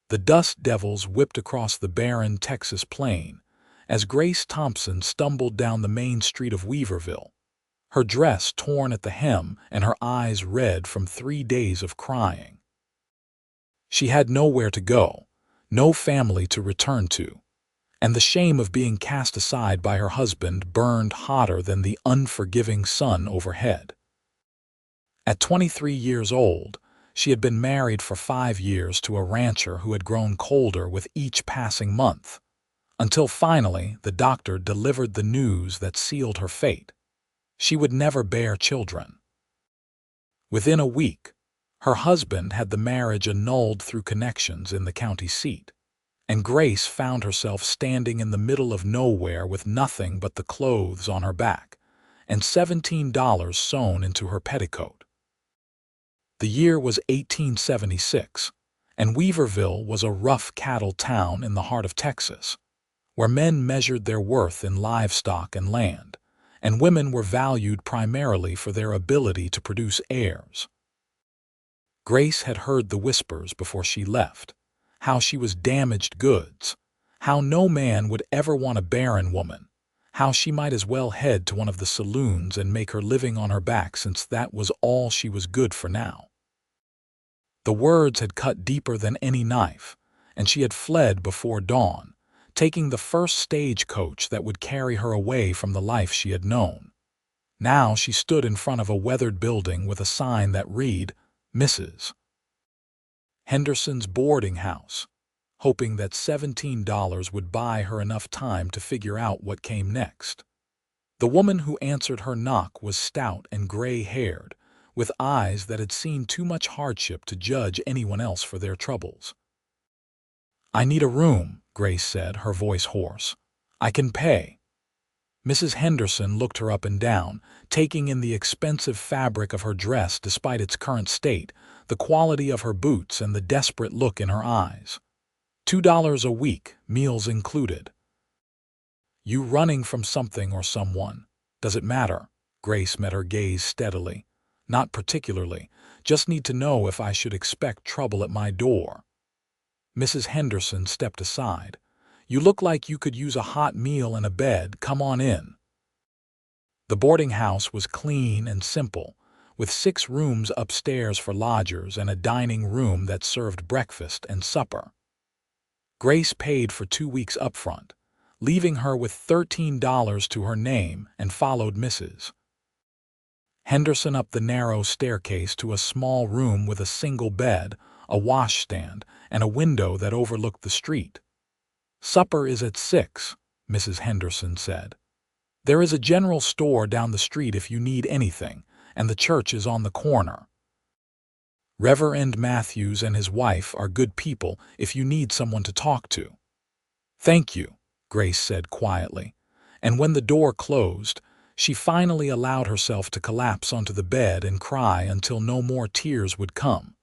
The dust devils whipped across the barren Texas plain as Grace Thompson stumbled down the main street of Weaverville, her dress torn at the hem and her eyes red from 3 days of crying. She had nowhere to go, no family to return to, and the shame of being cast aside by her husband burned hotter than the unforgiving sun overhead. At 23 years old, she had been married for 5 years to a rancher who had grown colder with each passing month, until finally the doctor delivered the news that sealed her fate. She would never bear children. Within a week, her husband had the marriage annulled through connections in the county seat, and Grace found herself standing in the middle of nowhere with nothing but the clothes on her back and $17 sewn into her petticoat. The year was 1876, and Weaverville was a rough cattle town in the heart of Texas, where men measured their worth in livestock and land, and women were valued primarily for their ability to produce heirs. Grace had heard the whispers before she left, how she was damaged goods, how no man would ever want a barren woman, how she might as well head to one of the saloons and make her living on her back since that was all she was good for now. The words had cut deeper than any knife, and she had fled before dawn, taking the first stagecoach that would carry her away from the life she had known. Now she stood in front of a weathered building with a sign that read, Mrs. Henderson's boarding house, hoping that $17 would buy her enough time to figure out what came next. The woman who answered her knock was stout and gray-haired, with eyes that had seen too much hardship to judge anyone else for their troubles. "I need a room," Grace said, her voice hoarse. "I can pay." Mrs. Henderson looked her up and down, taking in the expensive fabric of her dress despite its current state, the quality of her boots and the desperate look in her eyes. $2 a week, meals included. "You running from something or someone? Does it matter?" Grace met her gaze steadily. "Not particularly. Just need to know if I should expect trouble at my door." Mrs. Henderson stepped aside. "You look like you could use a hot meal and a bed. Come on in." The boarding house was clean and simple, with 6 rooms upstairs for lodgers and a dining room that served breakfast and supper. Grace paid for 2 weeks upfront, leaving her with $13 to her name, and followed Mrs. Henderson up the narrow staircase to a small room with a single bed, a washstand, and a window that overlooked the street. "Supper is at 6, Mrs. Henderson said. "There is a general store down the street if you need anything, and the church is on the corner. Reverend Matthews and his wife are good people if you need someone to talk to." "Thank you," Grace said quietly, and when the door closed, she finally allowed herself to collapse onto the bed and cry until no more tears would come.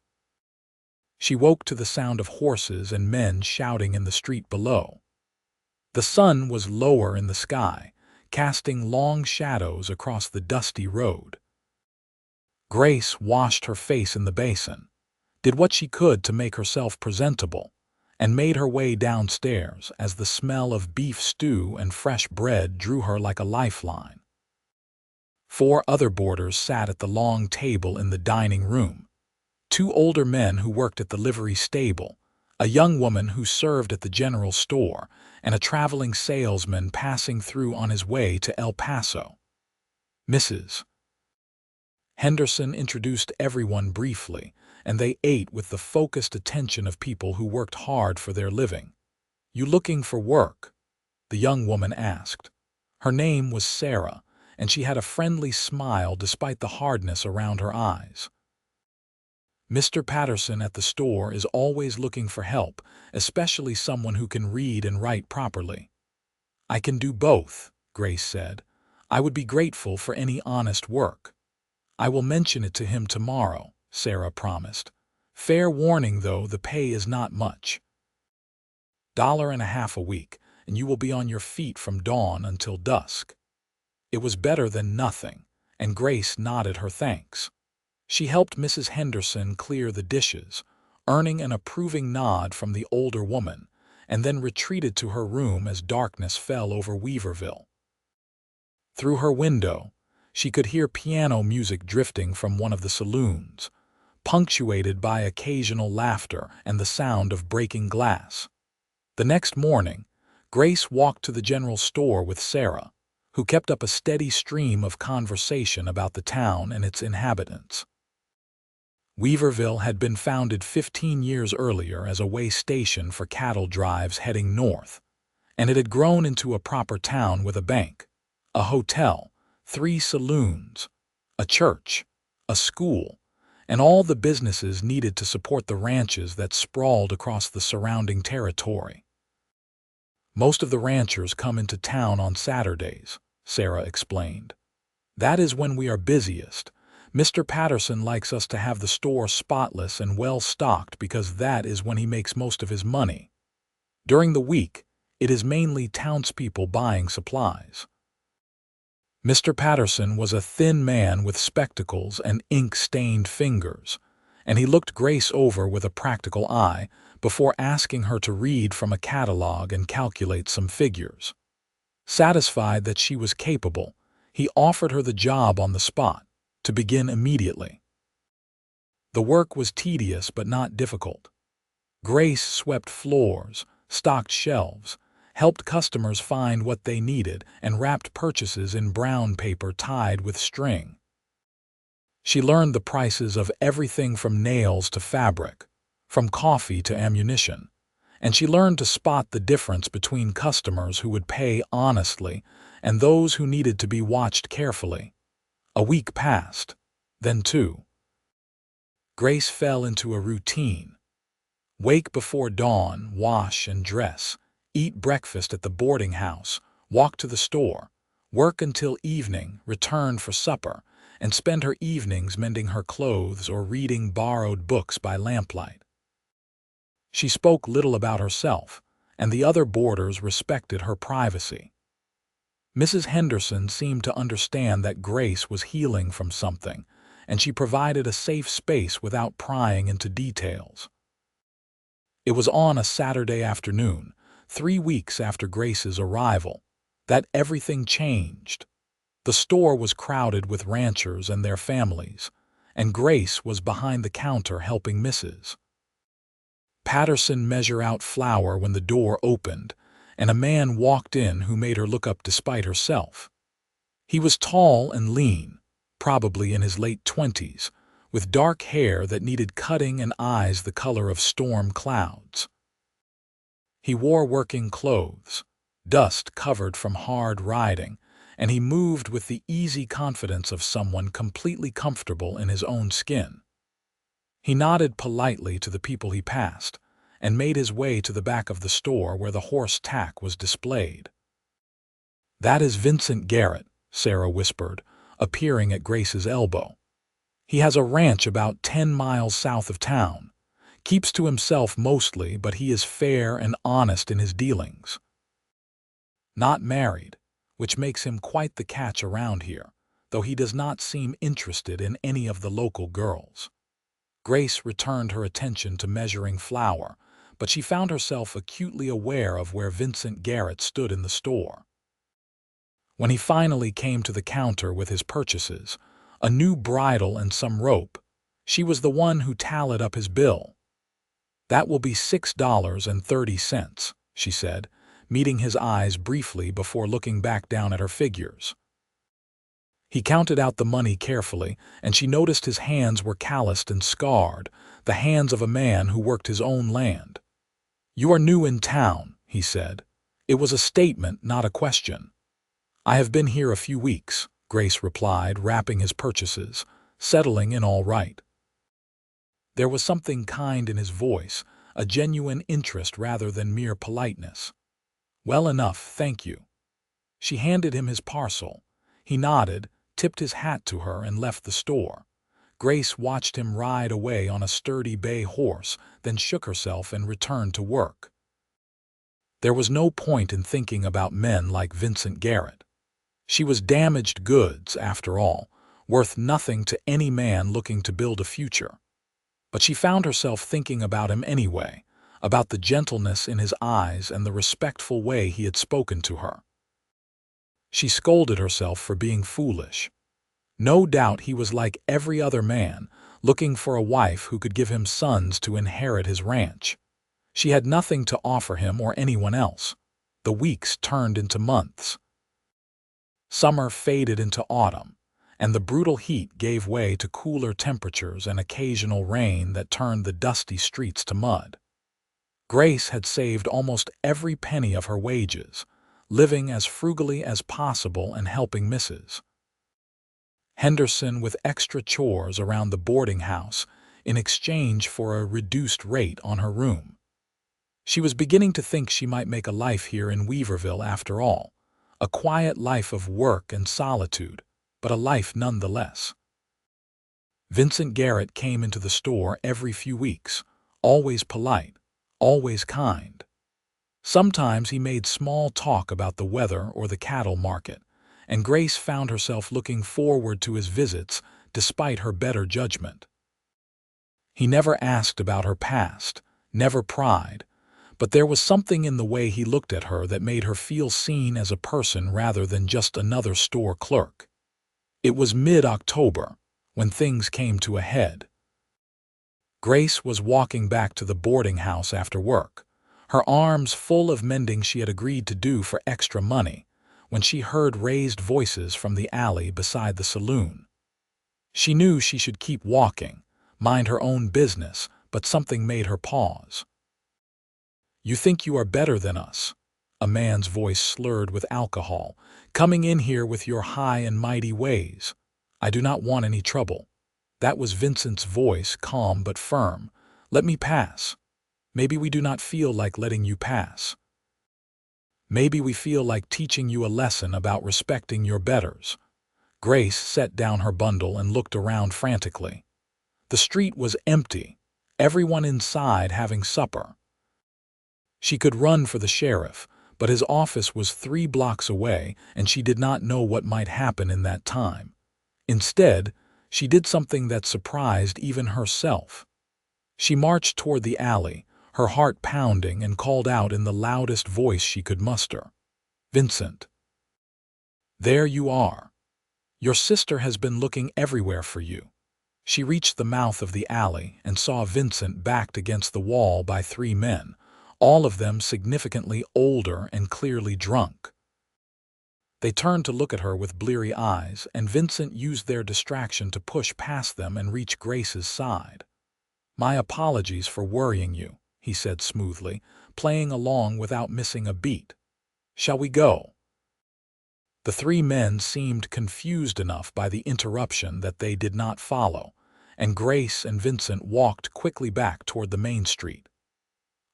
She woke to the sound of horses and men shouting in the street below. The sun was lower in the sky, casting long shadows across the dusty road. Grace washed her face in the basin, did what she could to make herself presentable, and made her way downstairs as the smell of beef stew and fresh bread drew her like a lifeline. 4 other boarders sat at the long table in the dining room. 2 older men who worked at the livery stable, a young woman who served at the general store, and a traveling salesman passing through on his way to El Paso. Mrs. Henderson introduced everyone briefly, and they ate with the focused attention of people who worked hard for their living. "You looking for work?" the young woman asked. Her name was Sarah, and she had a friendly smile despite the hardness around her eyes. "Mr. Patterson at the store is always looking for help, especially someone who can read and write properly." "I can do both," Grace said. "I would be grateful for any honest work." "I will mention it to him tomorrow," Sarah promised. "Fair warning, though, the pay is not much. $1.50 a week, and you will be on your feet from dawn until dusk." It was better than nothing, and Grace nodded her thanks. She helped Mrs. Henderson clear the dishes, earning an approving nod from the older woman, and then retreated to her room as darkness fell over Weaverville. Through her window, she could hear piano music drifting from one of the saloons, punctuated by occasional laughter and the sound of breaking glass. The next morning, Grace walked to the general store with Sarah, who kept up a steady stream of conversation about the town and its inhabitants. Weaverville had been founded 15 years earlier as a way station for cattle drives heading north, and it had grown into a proper town with a bank, a hotel, 3 saloons, a church, a school, and all the businesses needed to support the ranches that sprawled across the surrounding territory. Most of the ranchers come into town on Saturdays, Sarah explained. That is when we are busiest. Mr. Patterson likes us to have the store spotless and well-stocked because that is when he makes most of his money. During the week, it is mainly townspeople buying supplies. Mr. Patterson was a thin man with spectacles and ink-stained fingers, and he looked Grace over with a practical eye before asking her to read from a catalog and calculate some figures. Satisfied that she was capable, he offered her the job on the spot, to begin immediately. The work was tedious but not difficult. Grace swept floors, stocked shelves, helped customers find what they needed, and wrapped purchases in brown paper tied with string. She learned the prices of everything from nails to fabric, from coffee to ammunition, and she learned to spot the difference between customers who would pay honestly and those who needed to be watched carefully. A week passed, then 2. Grace fell into a routine. Wake before dawn, wash and dress, eat breakfast at the boarding house, walk to the store, work until evening, return for supper, and spend her evenings mending her clothes or reading borrowed books by lamplight. She spoke little about herself, and the other boarders respected her privacy. Mrs. Henderson seemed to understand that Grace was healing from something, and she provided a safe space without prying into details. It was on a Saturday afternoon, 3 weeks after Grace's arrival, that everything changed. The store was crowded with ranchers and their families, and Grace was behind the counter helping Mrs. Patterson measure out flour when the door opened, and a man walked in who made her look up despite herself. He was tall and lean, probably in his late 20s, with dark hair that needed cutting and eyes the color of storm clouds. He wore working clothes, dust covered from hard riding, and he moved with the easy confidence of someone completely comfortable in his own skin. He nodded politely to the people he passed, and made his way to the back of the store where the horse tack was displayed. "That is Vincent Garrett," Sarah whispered, appearing at Grace's elbow. "He has a ranch about 10 miles south of town. Keeps to himself mostly, but he is fair and honest in his dealings. Not married, which makes him quite the catch around here, though he does not seem interested in any of the local girls." Grace returned her attention to measuring flour, but she found herself acutely aware of where Vincent Garrett stood in the store. When he finally came to the counter with his purchases, a new bridle and some rope, she was the one who tallied up his bill. "That will be $6.30, she said, meeting his eyes briefly before looking back down at her figures. He counted out the money carefully, and she noticed his hands were calloused and scarred, the hands of a man who worked his own land. "You are new in town," he said. It was a statement, not a question. "I have been here a few weeks," Grace replied, wrapping his purchases, settling in all right. There was something kind in his voice, a genuine interest rather than mere politeness. "Well enough, thank you." She handed him his parcel. He nodded, tipped his hat to her, and left the store. Grace watched him ride away on a sturdy bay horse, then shook herself and returned to work. There was no point in thinking about men like Vincent Garrett. She was damaged goods, after all, worth nothing to any man looking to build a future. But she found herself thinking about him anyway, about the gentleness in his eyes and the respectful way he had spoken to her. She scolded herself for being foolish. No doubt he was like every other man, looking for a wife who could give him sons to inherit his ranch. She had nothing to offer him or anyone else. The weeks turned into months. Summer faded into autumn, and the brutal heat gave way to cooler temperatures and occasional rain that turned the dusty streets to mud. Grace had saved almost every penny of her wages, living as frugally as possible and helping Mrs. Henderson with extra chores around the boarding house in exchange for a reduced rate on her room. She was beginning to think she might make a life here in Weaverville after all, a quiet life of work and solitude, but a life nonetheless. Vincent Garrett came into the store every few weeks, always polite, always kind. Sometimes he made small talk about the weather or the cattle market, and Grace found herself looking forward to his visits despite her better judgment. He never asked about her past, never pried, but there was something in the way he looked at her that made her feel seen as a person rather than just another store clerk. It was mid-October, when things came to a head. Grace was walking back to the boarding house after work, her arms full of mending she had agreed to do for extra money, when she heard raised voices from the alley beside the saloon. She knew she should keep walking, mind her own business, but something made her pause. "You think you are better than us," a man's voice slurred with alcohol, "coming in here with your high and mighty ways. I do not want any trouble." That was Vincent's voice, calm but firm. "Let me pass. Maybe we do not feel like letting you pass. Maybe we feel like teaching you a lesson about respecting your betters." Grace set down her bundle and looked around frantically. The street was empty, everyone inside having supper. She could run for the sheriff, but his office was 3 blocks away, and she did not know what might happen in that time. Instead, she did something that surprised even herself. She marched toward the alley, her heart pounding, and called out in the loudest voice she could muster, "Vincent! There you are. Your sister has been looking everywhere for you." She reached the mouth of the alley and saw Vincent backed against the wall by 3 men, all of them significantly older and clearly drunk. They turned to look at her with bleary eyes, and Vincent used their distraction to push past them and reach Grace's side. "My apologies for worrying you," he said smoothly, playing along without missing a beat. "Shall we go?" The 3 men seemed confused enough by the interruption that they did not follow, and Grace and Vincent walked quickly back toward the main street.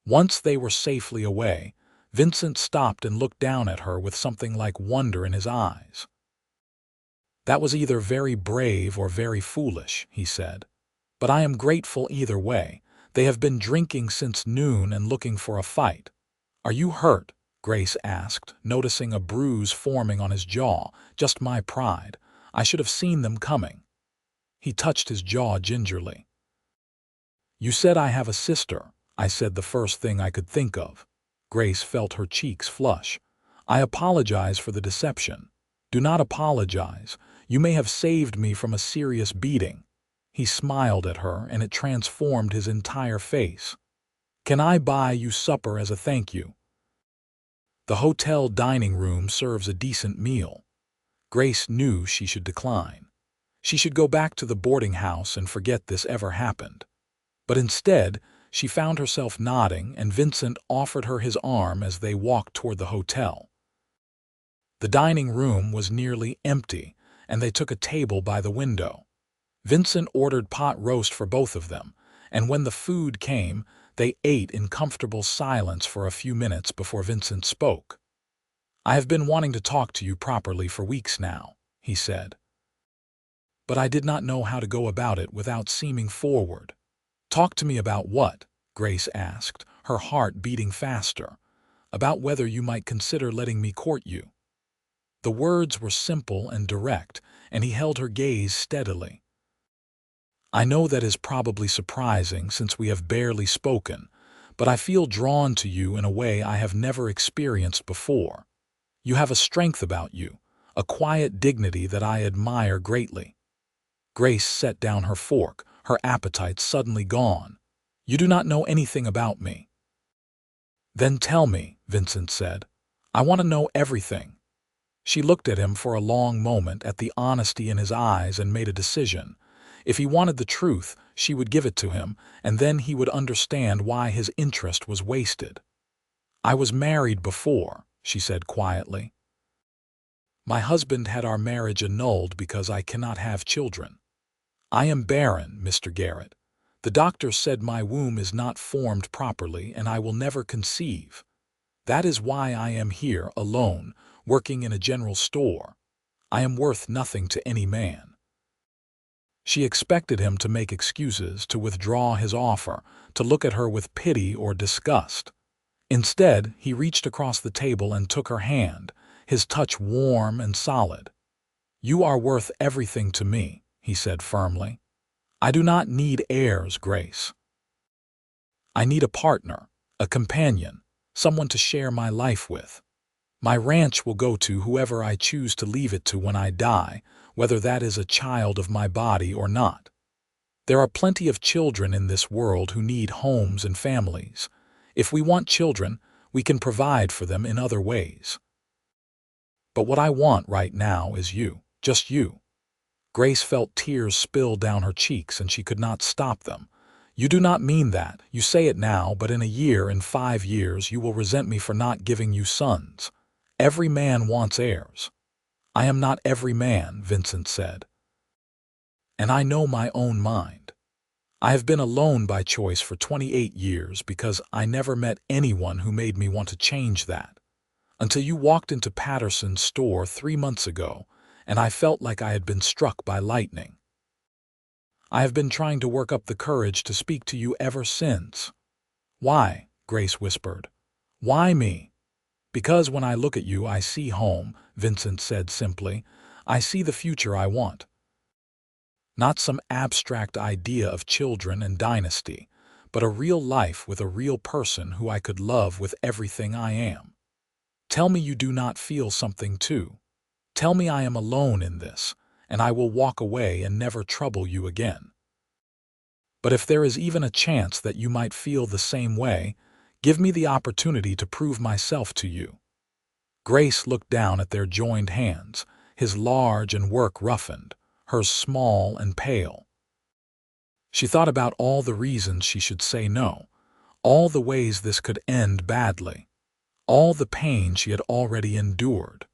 Once they were safely away, Vincent stopped and looked down at her with something like wonder in his eyes. "That was either very brave or very foolish," he said. "But I am grateful either way. They have been drinking since noon and looking for a fight." "Are you hurt?" Grace asked, noticing a bruise forming on his jaw. "Just my pride. I should have seen them coming." He touched his jaw gingerly. "You said I have a sister." I said the first thing I could think of. Grace felt her cheeks flush. "I apologize for the deception." "Do not apologize. You may have saved me from a serious beating." He smiled at her, and it transformed his entire face. "Can I buy you supper as a thank you?" "The hotel dining room serves a decent meal." Grace knew she should decline. She should go back to the boarding house and forget this ever happened. But instead, she found herself nodding, and Vincent offered her his arm as they walked toward the hotel. The dining room was nearly empty, and they took a table by the window. Vincent ordered pot roast for both of them, and when the food came, they ate in comfortable silence for a few minutes before Vincent spoke. "I have been wanting to talk to you properly for weeks now," he said. "But I did not know how to go about it without seeming forward." "Talk to me about what?" Grace asked, her heart beating faster. "About whether you might consider letting me court you." The words were simple and direct, and he held her gaze steadily. I know that is probably surprising since we have barely spoken, but I feel drawn to you in a way I have never experienced before. You have a strength about you, a quiet dignity that I admire greatly." Grace set down her fork, her appetite suddenly gone. "You do not know anything about me." "Then tell me," Vincent said. "I want to know everything." She looked at him for a long moment at the honesty in his eyes and made a decision. If he wanted the truth, she would give it to him, and then he would understand why his interest was wasted. "I was married before," she said quietly. "My husband had our marriage annulled because I cannot have children. I am barren, Mr. Garrett. The doctor said my womb is not formed properly and I will never conceive. That is why I am here alone, working in a general store. I am worth nothing to any man." She expected him to make excuses, to withdraw his offer, to look at her with pity or disgust. Instead, he reached across the table and took her hand, his touch warm and solid. "You are worth everything to me," he said firmly. "I do not need heirs, Grace. I need a partner, a companion, someone to share my life with. My ranch will go to whoever I choose to leave it to when I die, whether that is a child of my body or not. There are plenty of children in this world who need homes and families. If we want children, we can provide for them in other ways. But what I want right now is you, just you." Grace felt tears spill down her cheeks and she could not stop them. "You do not mean that. You say it now, but in a year, in 5 years, you will resent me for not giving you sons. Every man wants heirs." "I am not every man," Vincent said. "And I know my own mind. I have been alone by choice for 28 years because I never met anyone who made me want to change that. Until you walked into Patterson's store 3 months ago, and I felt like I had been struck by lightning. I have been trying to work up the courage to speak to you ever since." "Why?" Grace whispered. "Why me?" "Because when I look at you, I see home," Vincent said simply. "I see the future I want. Not some abstract idea of children and dynasty, but a real life with a real person who I could love with everything I am. Tell me you do not feel something too. Tell me I am alone in this, and I will walk away and never trouble you again. But if there is even a chance that you might feel the same way, give me the opportunity to prove myself to you." Grace looked down at their joined hands, his large and work-roughened, hers small and pale. She thought about all the reasons she should say no, all the ways this could end badly, all the pain she had already endured.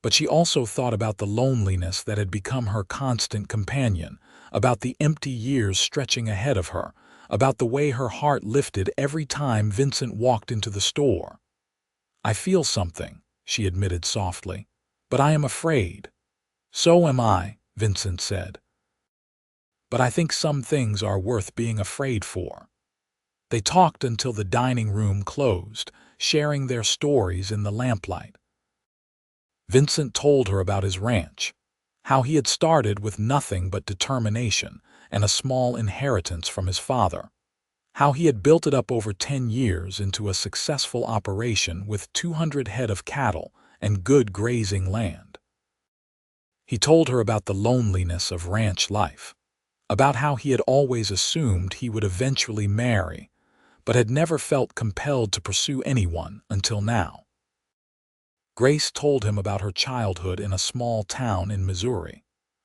But she also thought about the loneliness that had become her constant companion, about the empty years stretching ahead of her, about the way her heart lifted every time Vincent walked into the store. "I feel something," she admitted softly, "but I am afraid." "So am I," Vincent said. "But I think some things are worth being afraid for." They talked until the dining room closed, sharing their stories in the lamplight. Vincent told her about his ranch, how he had started with nothing but determination and a small inheritance from his father, how he had built it up over 10 years into a successful operation with 200 head of cattle and good grazing land. He told her about the loneliness of ranch life, about how he had always assumed he would eventually marry, but had never felt compelled to pursue anyone until now. Grace told him about her childhood in a small town in Missouri,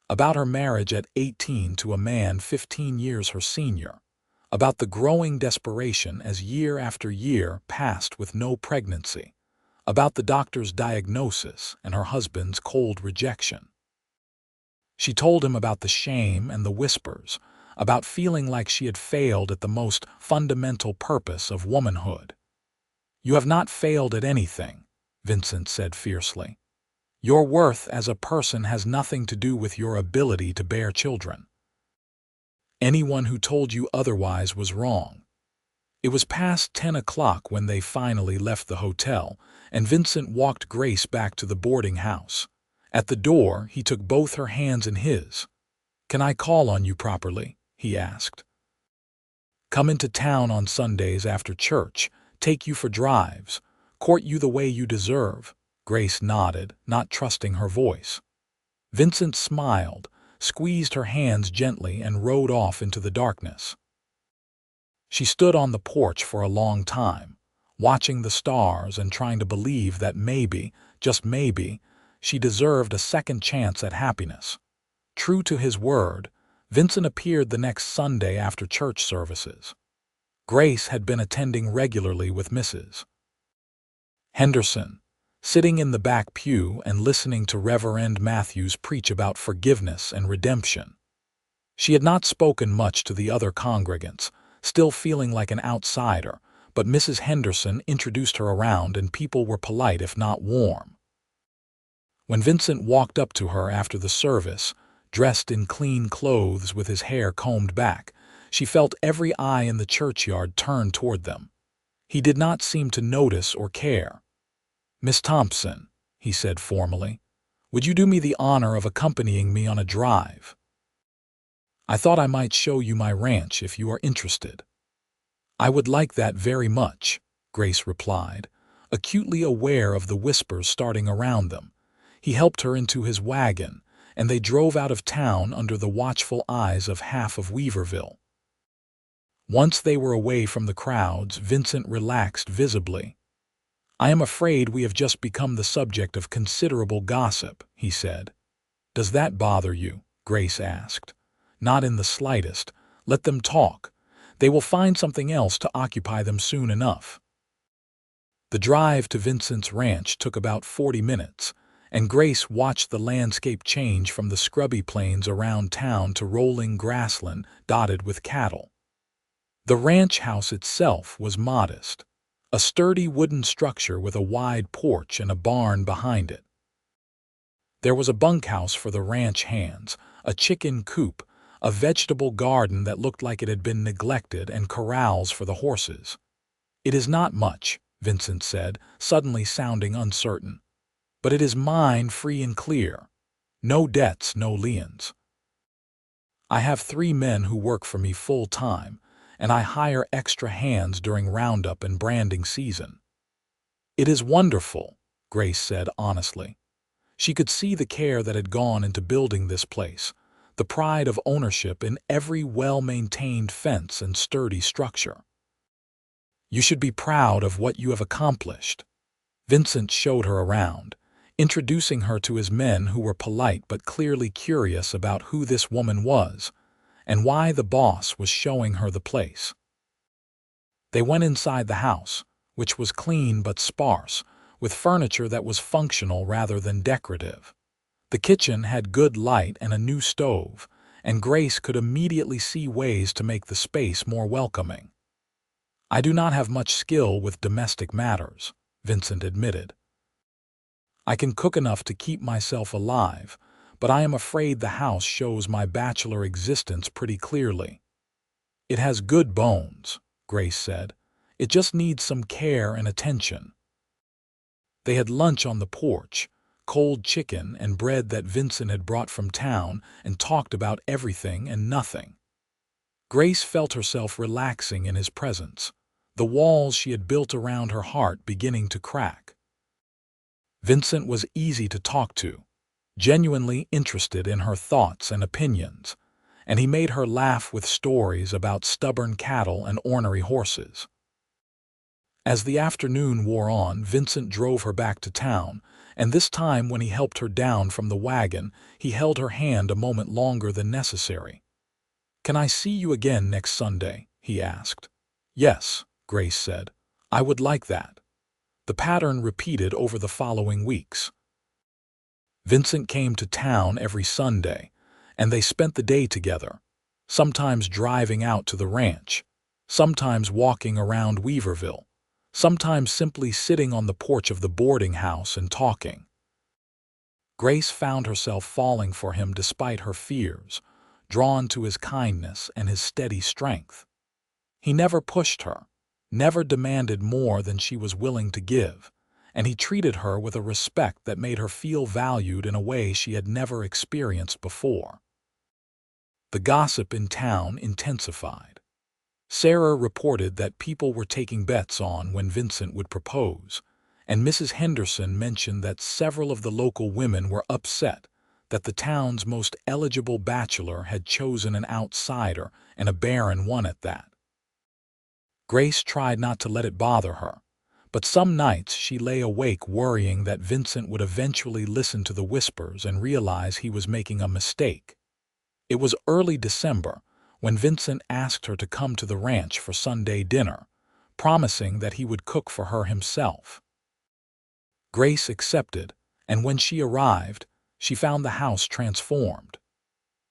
about her marriage at 18 to a man 15 years her senior, about the growing desperation as year after year passed with no pregnancy, about the doctor's diagnosis and her husband's cold rejection. She told him about the shame and the whispers, about feeling like she had failed at the most fundamental purpose of womanhood. "You have not failed at anything," Vincent said fiercely. "Your worth as a person has nothing to do with your ability to bear children. Anyone who told you otherwise was wrong." It was past 10 o'clock when they finally left the hotel, and Vincent walked Grace back to the boarding house. At the door, he took both her hands in his. "Can I call on you properly?" he asked. "Come into town on Sundays after church, take you for drives, court you the way you deserve." Grace nodded, not trusting her voice. Vincent smiled, squeezed her hands gently, and rode off into the darkness. She stood on the porch for a long time, watching the stars and trying to believe that maybe, just maybe, she deserved a second chance at happiness. True to his word, Vincent appeared the next Sunday after church services. Grace had been attending regularly with Mrs. Henderson, sitting in the back pew and listening to Reverend Matthews preach about forgiveness and redemption. She had not spoken much to the other congregants, still feeling like an outsider, but Mrs. Henderson introduced her around and people were polite if not warm. When Vincent walked up to her after the service, dressed in clean clothes with his hair combed back, she felt every eye in the churchyard turn toward them. He did not seem to notice or care. "Miss Thompson," he said formally, "would you do me the honor of accompanying me on a drive? I thought I might show you my ranch if you are interested." "I would like that very much," Grace replied, acutely aware of the whispers starting around them. He helped her into his wagon, and they drove out of town under the watchful eyes of half of Weaverville. Once they were away from the crowds, Vincent relaxed visibly. "I am afraid we have just become the subject of considerable gossip," he said. "Does that bother you?" Grace asked. "Not in the slightest. Let them talk. They will find something else to occupy them soon enough." The drive to Vincent's ranch took about 40 minutes, and Grace watched the landscape change from the scrubby plains around town to rolling grassland dotted with cattle. The ranch house itself was modest, a sturdy wooden structure with a wide porch and a barn behind it. There was a bunkhouse for the ranch hands, a chicken coop, a vegetable garden that looked like it had been neglected, and corrals for the horses. "It is not much," Vincent said, suddenly sounding uncertain. "But it is mine free and clear. No debts, no liens. I have 3 men who work for me full-time, and I hire extra hands during roundup and branding season." "It is wonderful," Grace said honestly. She could see the care that had gone into building this place, the pride of ownership in every well-maintained fence and sturdy structure. "You should be proud of what you have accomplished." Vincent showed her around, introducing her to his men who were polite but clearly curious about who this woman was and why the boss was showing her the place. They went inside the house, which was clean but sparse, with furniture that was functional rather than decorative. The kitchen had good light and a new stove, and Grace could immediately see ways to make the space more welcoming. "I do not have much skill with domestic matters," Vincent admitted. "I can cook enough to keep myself alive, but I am afraid the house shows my bachelor existence pretty clearly." "It has good bones," Grace said. "It just needs some care and attention." They had lunch on the porch, cold chicken and bread that Vincent had brought from town, and talked about everything and nothing. Grace felt herself relaxing in his presence, the walls she had built around her heart beginning to crack. Vincent was easy to talk to, genuinely interested in her thoughts and opinions, and he made her laugh with stories about stubborn cattle and ornery horses. As the afternoon wore on, Vincent drove her back to town, and this time when he helped her down from the wagon, he held her hand a moment longer than necessary. "Can I see you again next Sunday?" he asked. "Yes," Grace said. "I would like that." The pattern repeated over the following weeks. Vincent came to town every Sunday, and they spent the day together, sometimes driving out to the ranch, sometimes walking around Weaverville, sometimes simply sitting on the porch of the boarding house and talking. Grace found herself falling for him despite her fears, drawn to his kindness and his steady strength. He never pushed her, never demanded more than she was willing to give, and he treated her with a respect that made her feel valued in a way she had never experienced before. The gossip in town intensified. Sarah reported that people were taking bets on when Vincent would propose, and Mrs. Henderson mentioned that several of the local women were upset that the town's most eligible bachelor had chosen an outsider, and a barren one at that. Grace tried not to let it bother her, but some nights she lay awake worrying that Vincent would eventually listen to the whispers and realize he was making a mistake. It was early December when Vincent asked her to come to the ranch for Sunday dinner, promising that he would cook for her himself. Grace accepted, and when she arrived, she found the house transformed.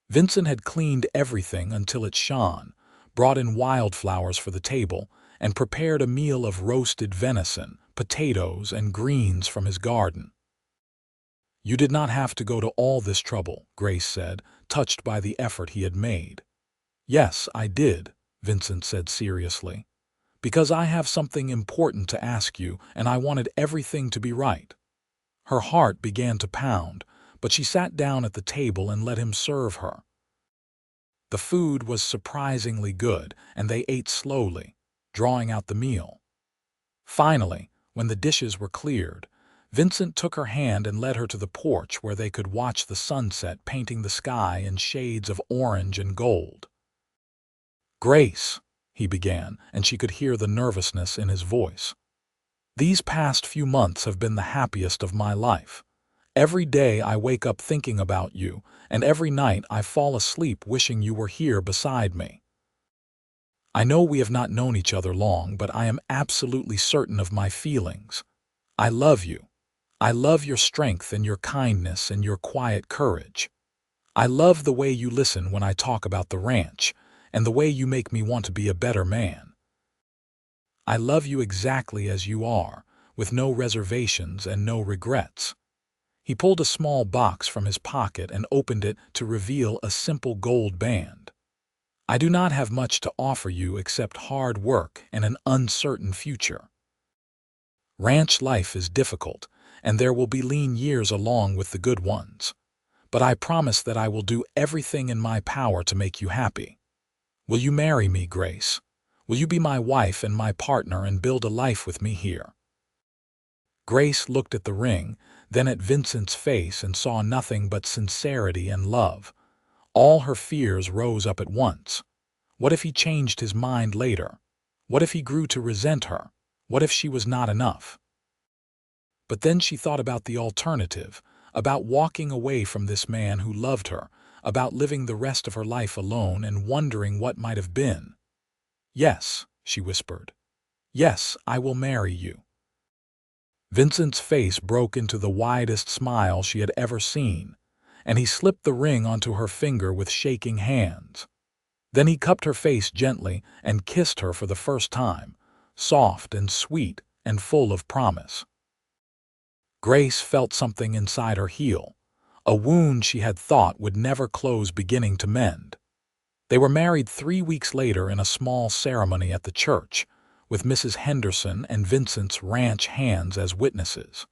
Vincent had cleaned everything until it shone, brought in wildflowers for the table, and prepared a meal of roasted venison, potatoes, and greens from his garden. "You did not have to go to all this trouble," Grace said, touched by the effort he had made. "Yes, I did," Vincent said seriously, "because I have something important to ask you, and I wanted everything to be right." Her heart began to pound, but she sat down at the table and let him serve her. The food was surprisingly good, and they ate slowly, drawing out the meal. Finally, when the dishes were cleared, Vincent took her hand and led her to the porch where they could watch the sunset painting the sky in shades of orange and gold. "Grace," he began, and she could hear the nervousness in his voice. "These past few months have been the happiest of my life. Every day I wake up thinking about you, and every night I fall asleep wishing you were here beside me. I know we have not known each other long, but I am absolutely certain of my feelings. I love you. I love your strength and your kindness and your quiet courage. I love the way you listen when I talk about the ranch, and the way you make me want to be a better man. I love you exactly as you are, with no reservations and no regrets." He pulled a small box from his pocket and opened it to reveal a simple gold band. "I do not have much to offer you except hard work and an uncertain future. Ranch life is difficult, and there will be lean years along with the good ones. But I promise that I will do everything in my power to make you happy. Will you marry me, Grace? Will you be my wife and my partner and build a life with me here?" Grace looked at the ring, then at Vincent's face, and saw nothing but sincerity and love. All her fears rose up at once. What if he changed his mind later? What if he grew to resent her? What if she was not enough? But then she thought about the alternative, about walking away from this man who loved her, about living the rest of her life alone and wondering what might have been. "Yes," she whispered. "Yes, I will marry you." Vincent's face broke into the widest smile she had ever seen, and he slipped the ring onto her finger with shaking hands. Then he cupped her face gently and kissed her for the first time, soft and sweet and full of promise. Grace felt something inside her heal, a wound she had thought would never close beginning to mend. They were married 3 weeks later in a small ceremony at the church, with Mrs. Henderson and Vincent's ranch hands as witnesses.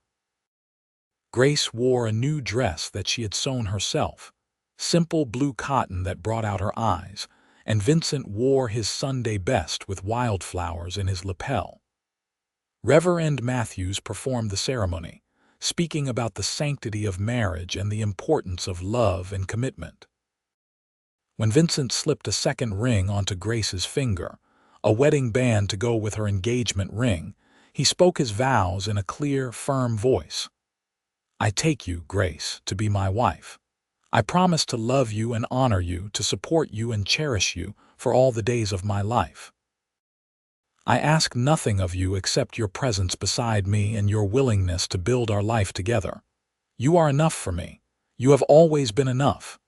Grace wore a new dress that she had sewn herself, simple blue cotton that brought out her eyes, and Vincent wore his Sunday best with wildflowers in his lapel. Reverend Matthews performed the ceremony, speaking about the sanctity of marriage and the importance of love and commitment. When Vincent slipped a second ring onto Grace's finger, a wedding band to go with her engagement ring, he spoke his vows in a clear, firm voice. "I take you, Grace, to be my wife. I promise to love you and honor you, to support you and cherish you for all the days of my life. I ask nothing of you except your presence beside me and your willingness to build our life together. You are enough for me. You have always been enough."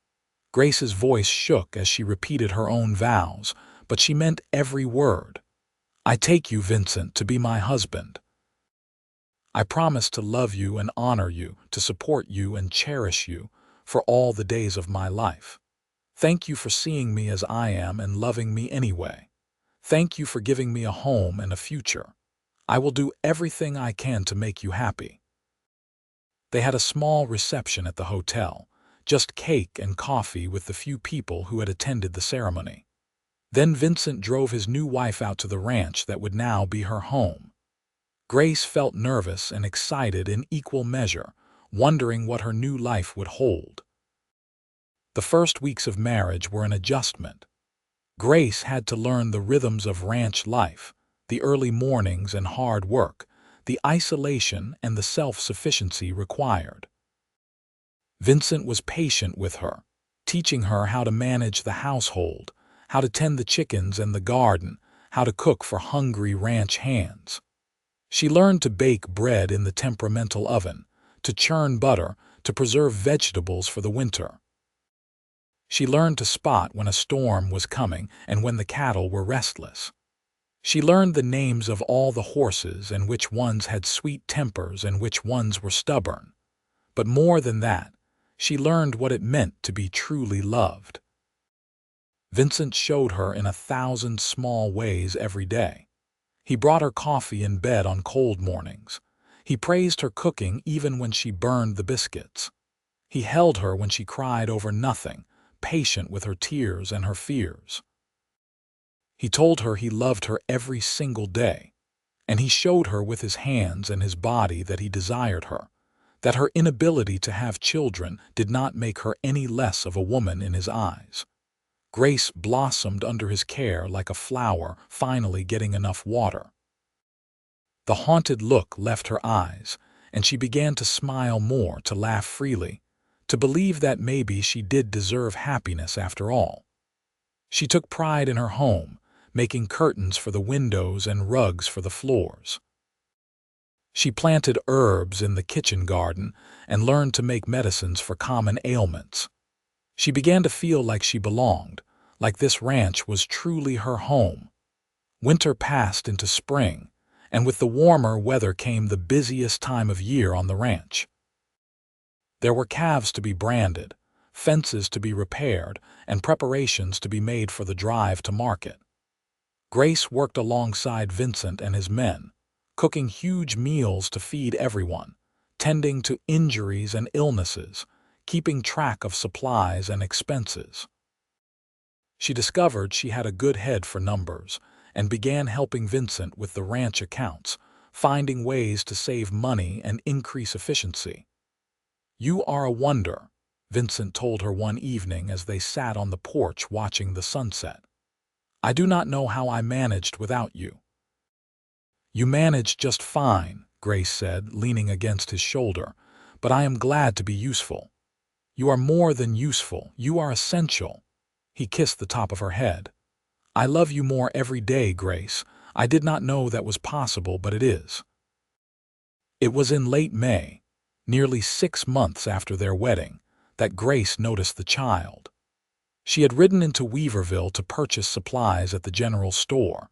Grace's voice shook as she repeated her own vows, but she meant every word. "I take you, Vincent, to be my husband. I promise to love you and honor you, to support you and cherish you for all the days of my life. Thank you for seeing me as I am and loving me anyway. Thank you for giving me a home and a future. I will do everything I can to make you happy." They had a small reception at the hotel, just cake and coffee with the few people who had attended the ceremony. Then Vincent drove his new wife out to the ranch that would now be her home. Grace felt nervous and excited in equal measure, wondering what her new life would hold. The first weeks of marriage were an adjustment. Grace had to learn the rhythms of ranch life, the early mornings and hard work, the isolation and the self-sufficiency required. Vincent was patient with her, teaching her how to manage the household, how to tend the chickens and the garden, how to cook for hungry ranch hands. She learned to bake bread in the temperamental oven, to churn butter, to preserve vegetables for the winter. She learned to spot when a storm was coming and when the cattle were restless. She learned the names of all the horses and which ones had sweet tempers and which ones were stubborn. But more than that, she learned what it meant to be truly loved. Vincent showed her in 1,000 small ways every day. He brought her coffee in bed on cold mornings. He praised her cooking even when she burned the biscuits. He held her when she cried over nothing, patient with her tears and her fears. He told her he loved her every single day, and he showed her with his hands and his body that he desired her, that her inability to have children did not make her any less of a woman in his eyes. Grace blossomed under his care like a flower finally getting enough water. The haunted look left her eyes, and she began to smile more, to laugh freely, to believe that maybe she did deserve happiness after all. She took pride in her home, making curtains for the windows and rugs for the floors. She planted herbs in the kitchen garden and learned to make medicines for common ailments. She began to feel like she belonged, like this ranch was truly her home. Winter passed into spring, and with the warmer weather came the busiest time of year on the ranch. There were calves to be branded, fences to be repaired, and preparations to be made for the drive to market. Grace worked alongside Vincent and his men, cooking huge meals to feed everyone, tending to injuries and illnesses, keeping track of supplies and expenses. She discovered she had a good head for numbers and began helping Vincent with the ranch accounts, finding ways to save money and increase efficiency. "You are a wonder," Vincent told her one evening as they sat on the porch watching the sunset. "I do not know how I managed without you." "You managed just fine," Grace said, leaning against his shoulder, "but I am glad to be useful." "You are more than useful, you are essential." He kissed the top of her head. "I love you more every day, Grace. I did not know that was possible, but it is." It was in late May, nearly 6 months after their wedding, that Grace noticed the child. She had ridden into Weaverville to purchase supplies at the general store,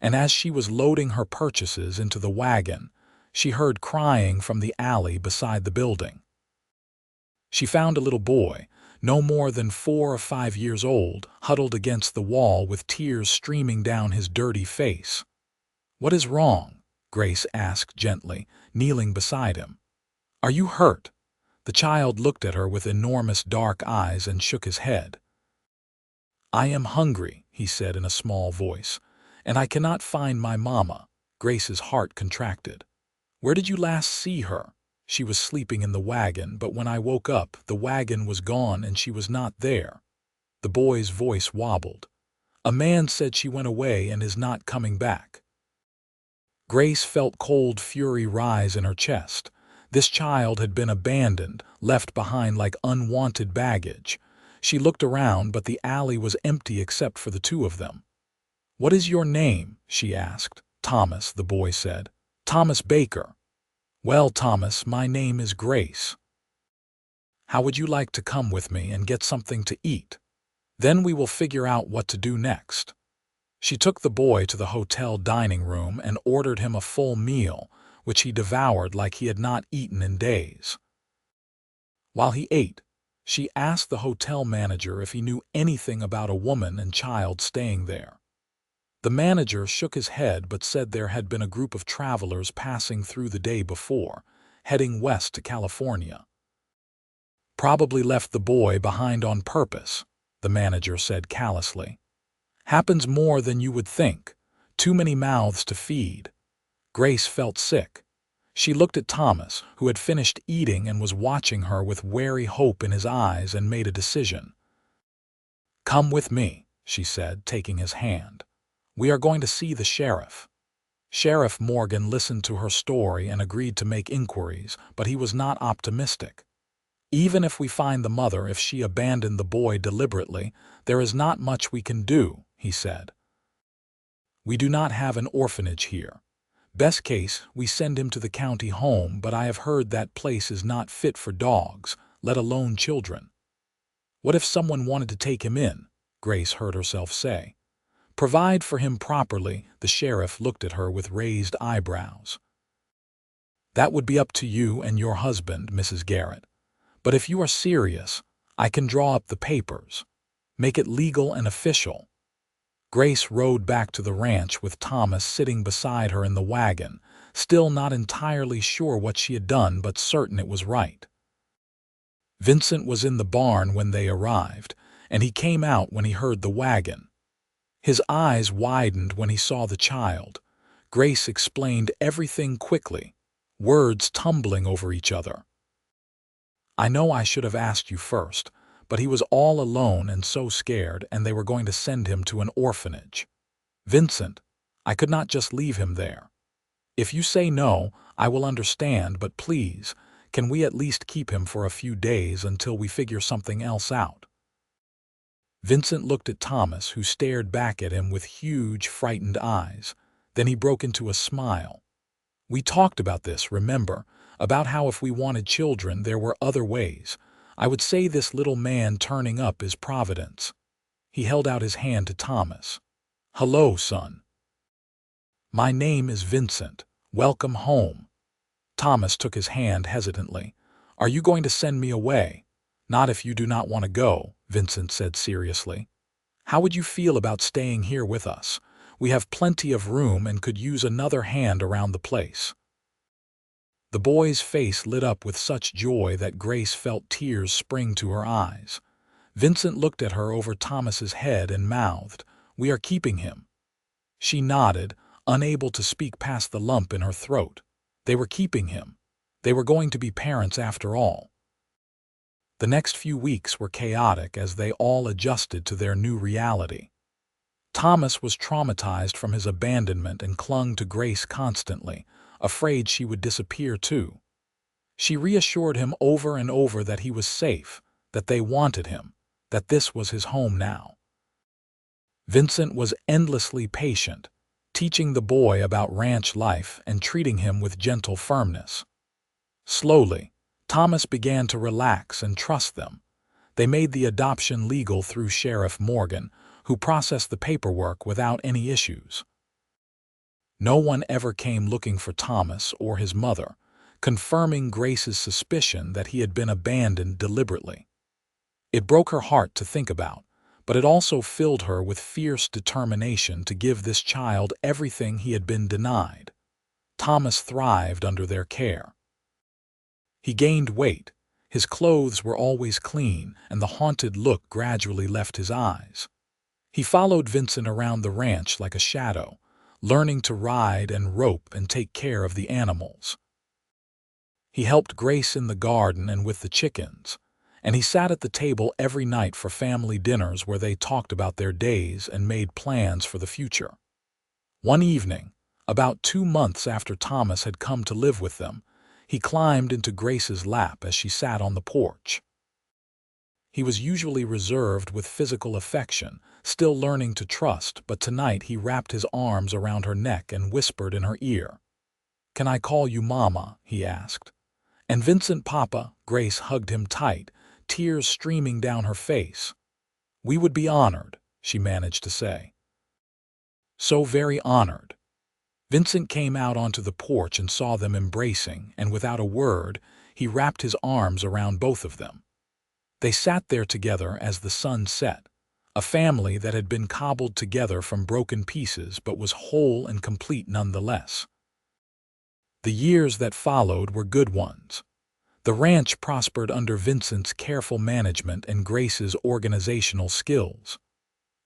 and as she was loading her purchases into the wagon, she heard crying from the alley beside the building. She found a little boy, no more than 4 or 5 years old, huddled against the wall with tears streaming down his dirty face. "What is wrong?" Grace asked gently, kneeling beside him. "Are you hurt?" The child looked at her with enormous dark eyes and shook his head. "I am hungry," he said in a small voice, "and I cannot find my mama." Grace's heart contracted. "Where did you last see her?" "She was sleeping in the wagon, but when I woke up, the wagon was gone and she was not there." The boy's voice wobbled. "A man said she went away and is not coming back." Grace felt cold fury rise in her chest. This child had been abandoned, left behind like unwanted baggage. She looked around, but the alley was empty except for the two of them. "What is your name?" she asked. "Thomas," the boy said. "Thomas Baker." "Well, Thomas, my name is Grace. How would you like to come with me and get something to eat? Then we will figure out what to do next." She took the boy to the hotel dining room and ordered him a full meal, which he devoured like he had not eaten in days. While he ate, she asked the hotel manager if he knew anything about a woman and child staying there. The manager shook his head but said there had been a group of travelers passing through the day before, heading west to California. Probably left the boy behind on purpose, the manager said callously. Happens more than you would think. Too many mouths to feed. Grace felt sick. She looked at Thomas, who had finished eating and was watching her with wary hope in his eyes, and made a decision. "Come with me," she said, taking his hand. "We are going to see the sheriff." Sheriff Morgan listened to her story and agreed to make inquiries, but he was not optimistic. "Even if we find the mother, if she abandoned the boy deliberately, there is not much we can do," he said. "We do not have an orphanage here. Best case, we send him to the county home, but I have heard that place is not fit for dogs, let alone children." "What if someone wanted to take him in?" Grace heard herself say. "Provide for him properly." The sheriff looked at her with raised eyebrows. "That would be up to you and your husband, Mrs. Garrett. But if you are serious, I can draw up the papers. Make it legal and official." Grace rode back to the ranch with Thomas sitting beside her in the wagon, still not entirely sure what she had done but certain it was right. Vincent was in the barn when they arrived, and he came out when he heard the wagon. His eyes widened when he saw the child. Grace explained everything quickly, words tumbling over each other. "I know I should have asked you first, but he was all alone and so scared, and they were going to send him to an orphanage. Vincent, I could not just leave him there. If you say no, I will understand, but please, can we at least keep him for a few days until we figure something else out?" Vincent looked at Thomas, who stared back at him with huge, frightened eyes. Then he broke into a smile. "We talked about this, remember, about how if we wanted children, there were other ways. I would say this little man turning up is providence." He held out his hand to Thomas. "Hello, son. My name is Vincent. Welcome home." Thomas took his hand hesitantly. "Are you going to send me away?" "Not if you do not want to go," Vincent said seriously. "How would you feel about staying here with us? We have plenty of room and could use another hand around the place." The boy's face lit up with such joy that Grace felt tears spring to her eyes. Vincent looked at her over Thomas's head and mouthed, "We are keeping him." She nodded, unable to speak past the lump in her throat. They were keeping him. They were going to be parents after all. The next few weeks were chaotic as they all adjusted to their new reality. Thomas was traumatized from his abandonment and clung to Grace constantly, afraid she would disappear too. She reassured him over and over that he was safe, that they wanted him, that this was his home now. Vincent was endlessly patient, teaching the boy about ranch life and treating him with gentle firmness. Slowly, Thomas began to relax and trust them. They made the adoption legal through Sheriff Morgan, who processed the paperwork without any issues. No one ever came looking for Thomas or his mother, confirming Grace's suspicion that he had been abandoned deliberately. It broke her heart to think about, but it also filled her with fierce determination to give this child everything he had been denied. Thomas thrived under their care. He gained weight, his clothes were always clean, and the haunted look gradually left his eyes. He followed Vincent around the ranch like a shadow, learning to ride and rope and take care of the animals. He helped Grace in the garden and with the chickens, and he sat at the table every night for family dinners where they talked about their days and made plans for the future. One evening, about 2 months after Thomas had come to live with them, he climbed into Grace's lap as she sat on the porch. He was usually reserved with physical affection, still learning to trust, but tonight he wrapped his arms around her neck and whispered in her ear. "Can I call you Mama?" he asked. "And Vincent, Papa." Grace hugged him tight, tears streaming down her face. "We would be honored," she managed to say. "So very honored." Vincent came out onto the porch and saw them embracing, and without a word, he wrapped his arms around both of them. They sat there together as the sun set, a family that had been cobbled together from broken pieces but was whole and complete nonetheless. The years that followed were good ones. The ranch prospered under Vincent's careful management and Grace's organizational skills.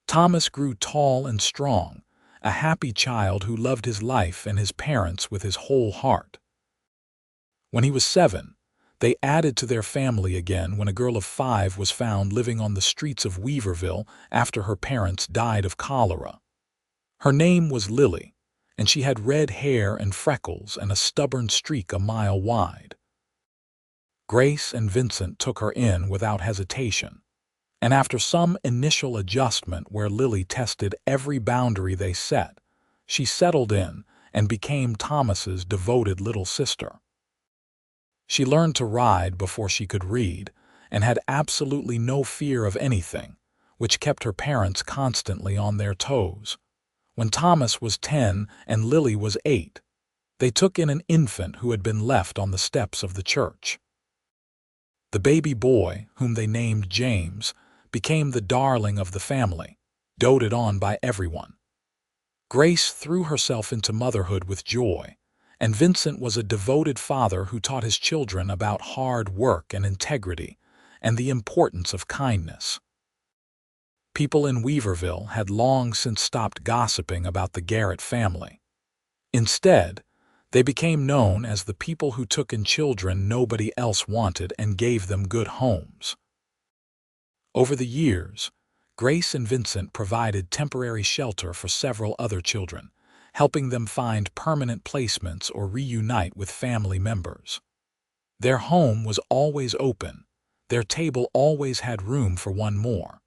Thomas grew tall and strong, a happy child who loved his life and his parents with his whole heart. When he was 7, they added to their family again when a girl of 5 was found living on the streets of Weaverville after her parents died of cholera. Her name was Lily, and she had red hair and freckles and a stubborn streak a mile wide. Grace and Vincent took her in without hesitation, and after some initial adjustment where Lily tested every boundary they set, she settled in and became Thomas's devoted little sister. She learned to ride before she could read and had absolutely no fear of anything, which kept her parents constantly on their toes. When Thomas was 10 and Lily was 8, they took in an infant who had been left on the steps of the church. The baby boy, whom they named James, became the darling of the family, doted on by everyone. Grace threw herself into motherhood with joy, and Vincent was a devoted father who taught his children about hard work and integrity and the importance of kindness. People in Weaverville had long since stopped gossiping about the Garrett family. Instead, they became known as the people who took in children nobody else wanted and gave them good homes. Over the years, Grace and Vincent provided temporary shelter for several other children, helping them find permanent placements or reunite with family members. Their home was always open. Their table always had room for one more.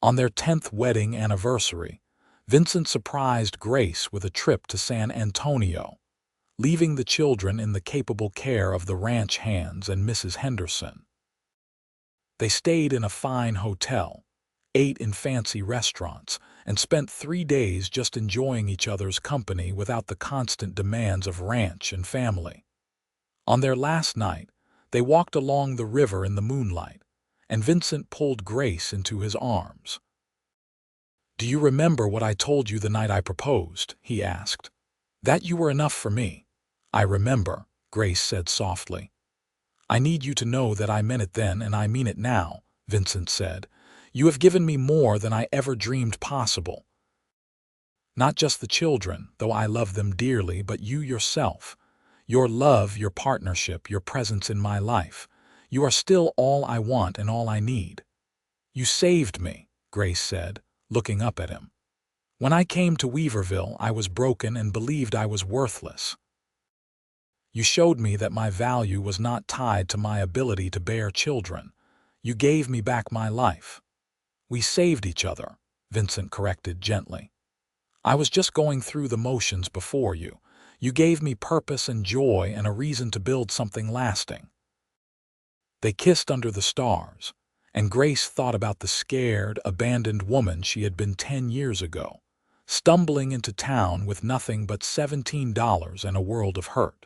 On their 10th wedding anniversary, Vincent surprised Grace with a trip to San Antonio, leaving the children in the capable care of the ranch hands and Mrs. Henderson. They stayed in a fine hotel, ate in fancy restaurants, and spent 3 days just enjoying each other's company without the constant demands of ranch and family. On their last night, they walked along the river in the moonlight, and Vincent pulled Grace into his arms. "Do you remember what I told you the night I proposed?" he asked. "That you were enough for me." "I remember," Grace said softly. "I need you to know that I meant it then and I mean it now," Vincent said. "You have given me more than I ever dreamed possible. Not just the children, though I love them dearly, but you yourself. Your love, your partnership, your presence in my life. You are still all I want and all I need." "You saved me," Grace said, looking up at him. "When I came to Weaverville, I was broken and believed I was worthless. You showed me that my value was not tied to my ability to bear children. You gave me back my life." "We saved each other," Vincent corrected gently. "I was just going through the motions before you. You gave me purpose and joy and a reason to build something lasting." They kissed under the stars, and Grace thought about the scared, abandoned woman she had been 10 years ago, stumbling into town with nothing but $17 and a world of hurt.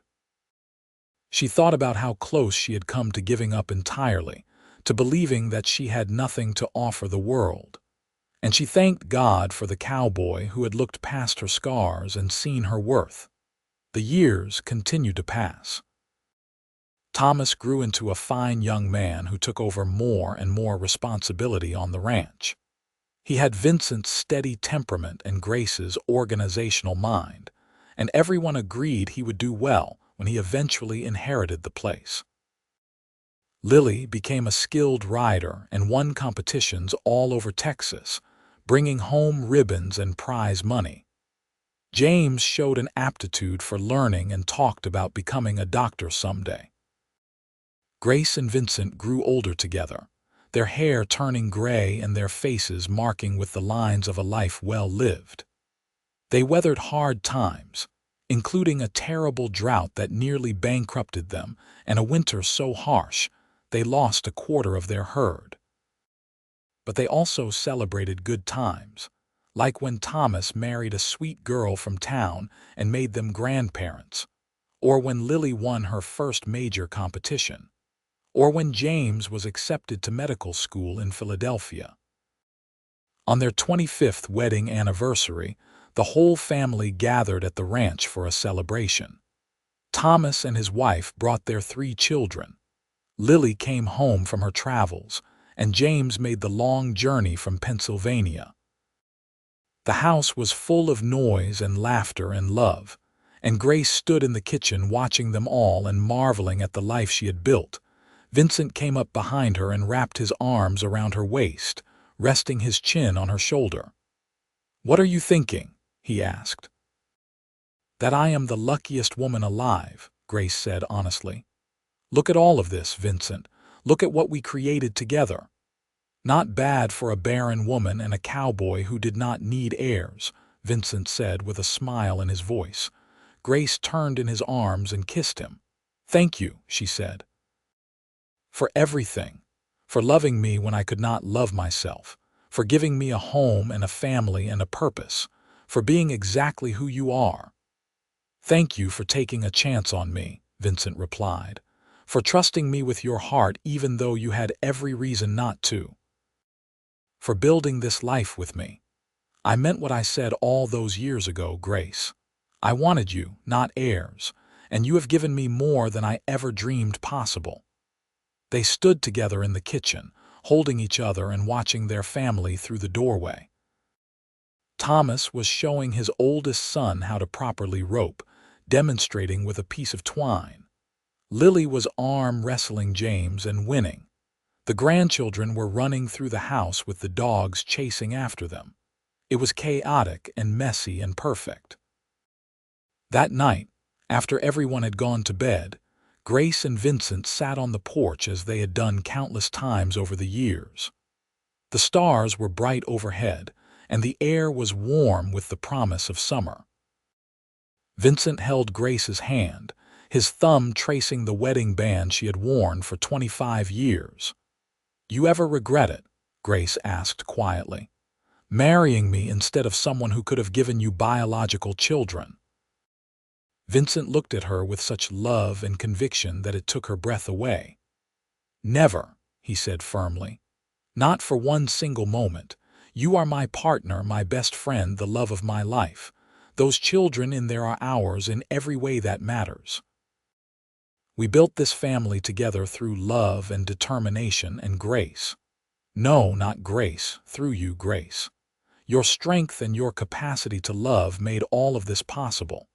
She thought about how close she had come to giving up entirely, to believing that she had nothing to offer the world. And she thanked God for the cowboy who had looked past her scars and seen her worth. The years continued to pass. Thomas grew into a fine young man who took over more and more responsibility on the ranch. He had Vincent's steady temperament and Grace's organizational mind, and everyone agreed he would do well when he eventually inherited the place. Lily became a skilled rider and won competitions all over Texas, bringing home ribbons and prize money. James showed an aptitude for learning and talked about becoming a doctor someday. Grace and Vincent grew older together, their hair turning gray and their faces marking with the lines of a life well lived. They weathered hard times, including a terrible drought that nearly bankrupted them and a winter so harsh they lost a quarter of their herd. But they also celebrated good times, like when Thomas married a sweet girl from town and made them grandparents, or when Lily won her first major competition, or when James was accepted to medical school in Philadelphia. On their 25th wedding anniversary, the whole family gathered at the ranch for a celebration. Thomas and his wife brought their 3 children. Lily came home from her travels, and James made the long journey from Pennsylvania. The house was full of noise and laughter and love, and Grace stood in the kitchen watching them all and marveling at the life she had built. Vincent came up behind her and wrapped his arms around her waist, resting his chin on her shoulder. "What are you thinking?" he asked. "That I am the luckiest woman alive," Grace said honestly. "Look at all of this, Vincent. Look at what we created together." "Not bad for a barren woman and a cowboy who did not need heirs," Vincent said with a smile in his voice. Grace turned in his arms and kissed him. "Thank you," she said. "For everything. For loving me when I could not love myself. For giving me a home and a family and a purpose. For being exactly who you are." "Thank you for taking a chance on me," Vincent replied. "For trusting me with your heart even though you had every reason not to. For building this life with me. I meant what I said all those years ago, Grace. I wanted you, not heirs, and you have given me more than I ever dreamed possible." They stood together in the kitchen, holding each other and watching their family through the doorway. Thomas was showing his oldest son how to properly rope, demonstrating with a piece of twine. Lily was arm wrestling James and winning. The grandchildren were running through the house with the dogs chasing after them. It was chaotic and messy and perfect. That night, after everyone had gone to bed, Grace and Vincent sat on the porch as they had done countless times over the years. The stars were bright overhead, and the air was warm with the promise of summer. Vincent held Grace's hand, his thumb tracing the wedding band she had worn for 25 years. "You ever regret it?" Grace asked quietly. "Marrying me instead of someone who could have given you biological children?" Vincent looked at her with such love and conviction that it took her breath away. "Never," he said firmly. "Not for one single moment. You are my partner, my best friend, the love of my life. Those children in there are ours in every way that matters. We built this family together through love and determination and grace. No, not grace, through you, Grace. Your strength and your capacity to love made all of this possible.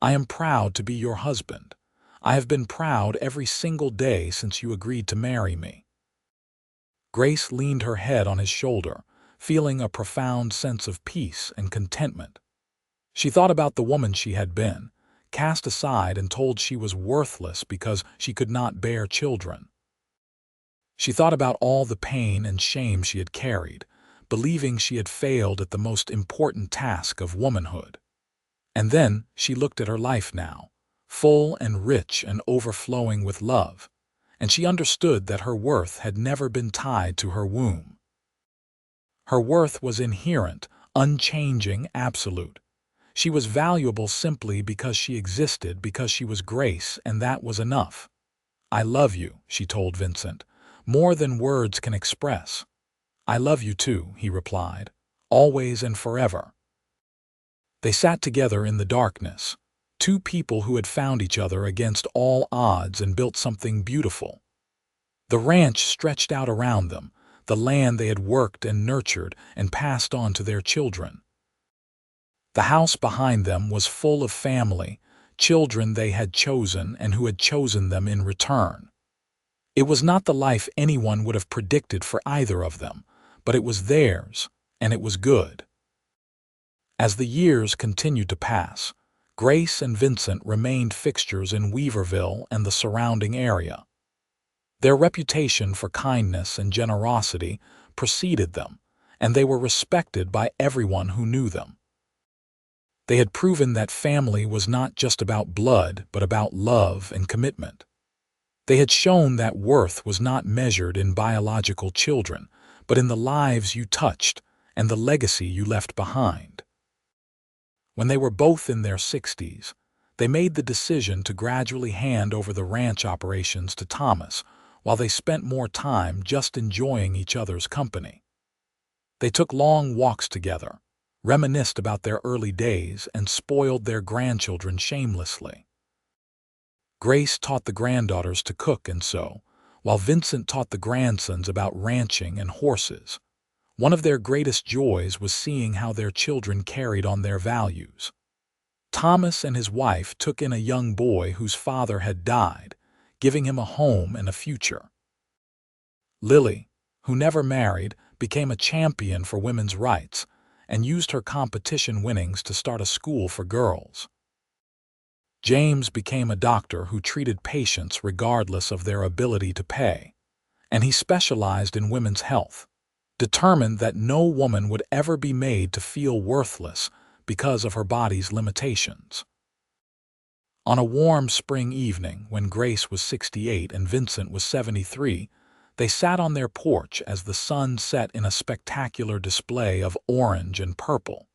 I am proud to be your husband. I have been proud every single day since you agreed to marry me." Grace leaned her head on his shoulder, feeling a profound sense of peace and contentment. She thought about the woman she had been, cast aside and told she was worthless because she could not bear children. She thought about all the pain and shame she had carried, believing she had failed at the most important task of womanhood. And then she looked at her life now, full and rich and overflowing with love, and she understood that her worth had never been tied to her womb. Her worth was inherent, unchanging, absolute. She was valuable simply because she existed, because she was Grace, and that was enough. "I love you," she told Vincent, "more than words can express." "I love you too," he replied, "always and forever." They sat together in the darkness, two people who had found each other against all odds and built something beautiful. The ranch stretched out around them, the land they had worked and nurtured and passed on to their children. The house behind them was full of family, children they had chosen and who had chosen them in return. It was not the life anyone would have predicted for either of them, but it was theirs, and it was good. As the years continued to pass, Grace and Vincent remained fixtures in Weaverville and the surrounding area. Their reputation for kindness and generosity preceded them, and they were respected by everyone who knew them. They had proven that family was not just about blood, but about love and commitment. They had shown that worth was not measured in biological children, but in the lives you touched and the legacy you left behind. When they were both in their 60s, they made the decision to gradually hand over the ranch operations to Thomas, while they spent more time just enjoying each other's company. They took long walks together, reminisced about their early days, and spoiled their grandchildren shamelessly. Grace taught the granddaughters to cook and sew, while Vincent taught the grandsons about ranching and horses. One of their greatest joys was seeing how their children carried on their values. Thomas and his wife took in a young boy whose father had died, giving him a home and a future. Lily, who never married, became a champion for women's rights and used her competition winnings to start a school for girls. James became a doctor who treated patients regardless of their ability to pay, and he specialized in women's health, determined that no woman would ever be made to feel worthless because of her body's limitations. On a warm spring evening, when Grace was 68 and Vincent was 73, they sat on their porch as the sun set in a spectacular display of orange and purple.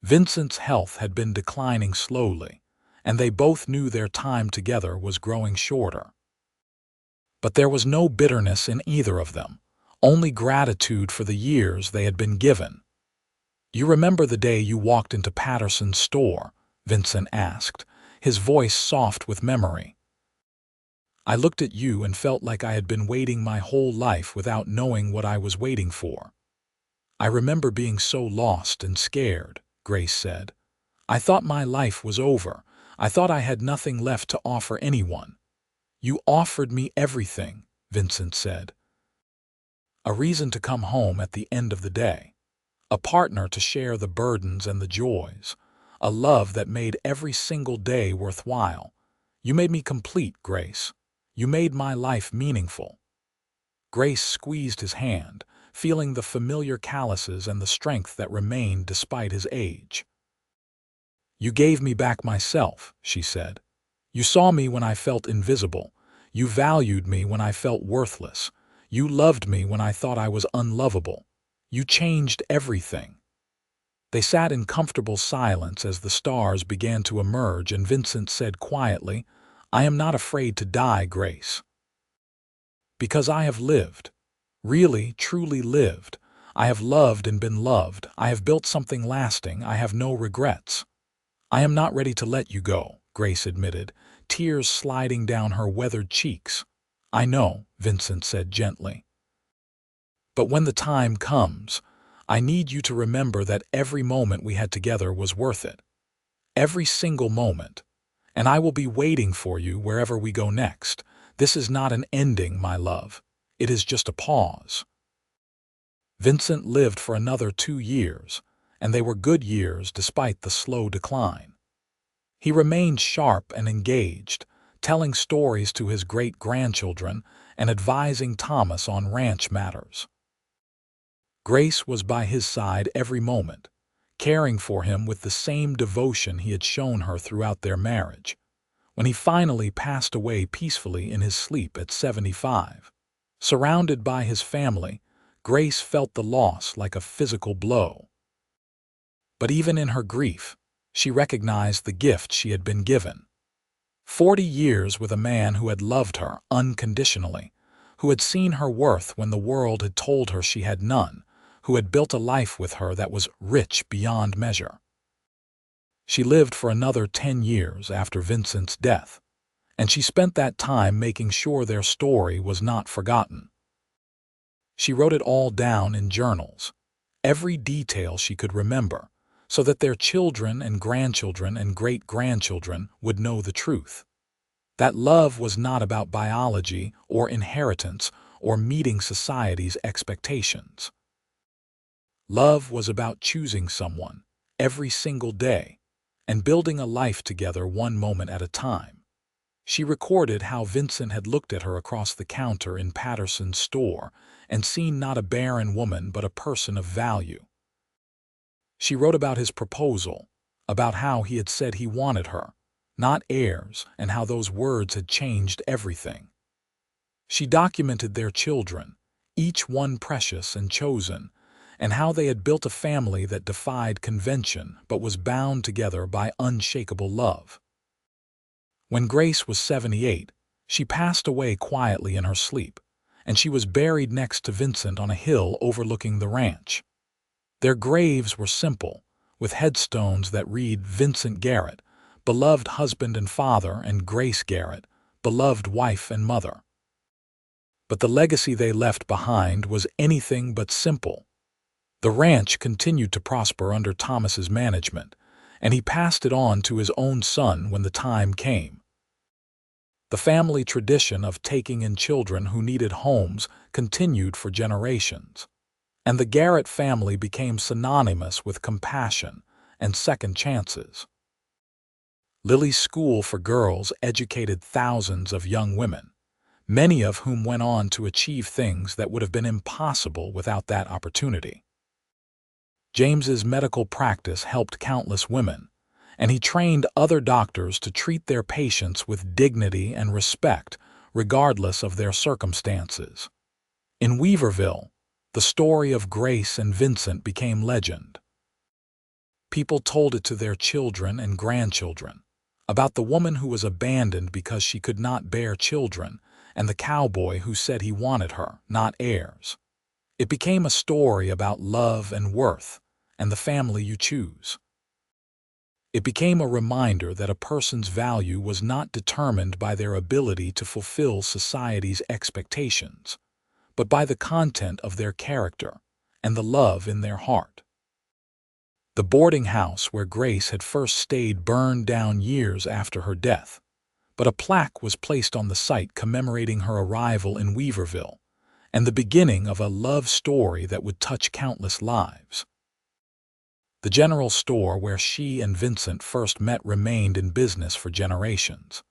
Vincent's health had been declining slowly, and they both knew their time together was growing shorter. But there was no bitterness in either of them, only gratitude for the years they had been given. "You remember the day you walked into Patterson's store?" Vincent asked, his voice soft with memory. "I looked at you and felt like I had been waiting my whole life without knowing what I was waiting for." "I remember being so lost and scared," Grace said. "I thought my life was over. I thought I had nothing left to offer anyone." "You offered me everything," Vincent said. "A reason to come home at the end of the day. A partner to share the burdens and the joys. A love that made every single day worthwhile. You made me complete, Grace. You made my life meaningful." Grace squeezed his hand, feeling the familiar calluses and the strength that remained despite his age. "You gave me back myself," she said. "You saw me when I felt invisible. You valued me when I felt worthless. You loved me when I thought I was unlovable. You changed everything." They sat in comfortable silence as the stars began to emerge, and Vincent said quietly, "I am not afraid to die, Grace. Because I have lived. Really, truly lived. I have loved and been loved. I have built something lasting. I have no regrets." "I am not ready to let you go," Grace admitted, tears sliding down her weathered cheeks. "I know," Vincent said gently. "But when the time comes, I need you to remember that every moment we had together was worth it. Every single moment. And I will be waiting for you wherever we go next. This is not an ending, my love. It is just a pause." Vincent lived for another 2 years, and they were good years despite the slow decline. He remained sharp and engaged, telling stories to his great-grandchildren and advising Thomas on ranch matters. Grace was by his side every moment, caring for him with the same devotion he had shown her throughout their marriage. When he finally passed away peacefully in his sleep at 75, surrounded by his family, Grace felt the loss like a physical blow. But even in her grief, she recognized the gift she had been given. 40 years with a man who had loved her unconditionally, who had seen her worth when the world had told her she had none, who had built a life with her that was rich beyond measure. She lived for another 10 years after Vincent's death, and she spent that time making sure their story was not forgotten. She wrote it all down in journals, every detail she could remember, so that their children and grandchildren and great-grandchildren would know the truth. That love was not about biology or inheritance or meeting society's expectations. Love was about choosing someone every single day and building a life together one moment at a time. She recorded how Vincent had looked at her across the counter in Patterson's store and seen not a barren woman but a person of value. She wrote about his proposal, about how he had said he wanted her, not heirs, and how those words had changed everything. She documented their children, each one precious and chosen, and how they had built a family that defied convention but was bound together by unshakable love. When Grace was 78, she passed away quietly in her sleep, and she was buried next to Vincent on a hill overlooking the ranch. Their graves were simple, with headstones that read Vincent Garrett, beloved husband and father, and Grace Garrett, beloved wife and mother. But the legacy they left behind was anything but simple. The ranch continued to prosper under Thomas's management, and he passed it on to his own son when the time came. The family tradition of taking in children who needed homes continued for generations, and the Garrett family became synonymous with compassion and second chances. Lily's School for Girls educated thousands of young women, many of whom went on to achieve things that would have been impossible without that opportunity. James's medical practice helped countless women, and he trained other doctors to treat their patients with dignity and respect, regardless of their circumstances. In Weaverville, the story of Grace and Vincent became legend. People told it to their children and grandchildren, about the woman who was abandoned because she could not bear children, and the cowboy who said he wanted her, not heirs. It became a story about love and worth, and the family you choose. It became a reminder that a person's value was not determined by their ability to fulfill society's expectations, but by the content of their character and the love in their heart. The boarding house where Grace had first stayed burned down years after her death, but a plaque was placed on the site commemorating her arrival in Weaverville and the beginning of a love story that would touch countless lives. The general store where she and Vincent first met remained in business for generations,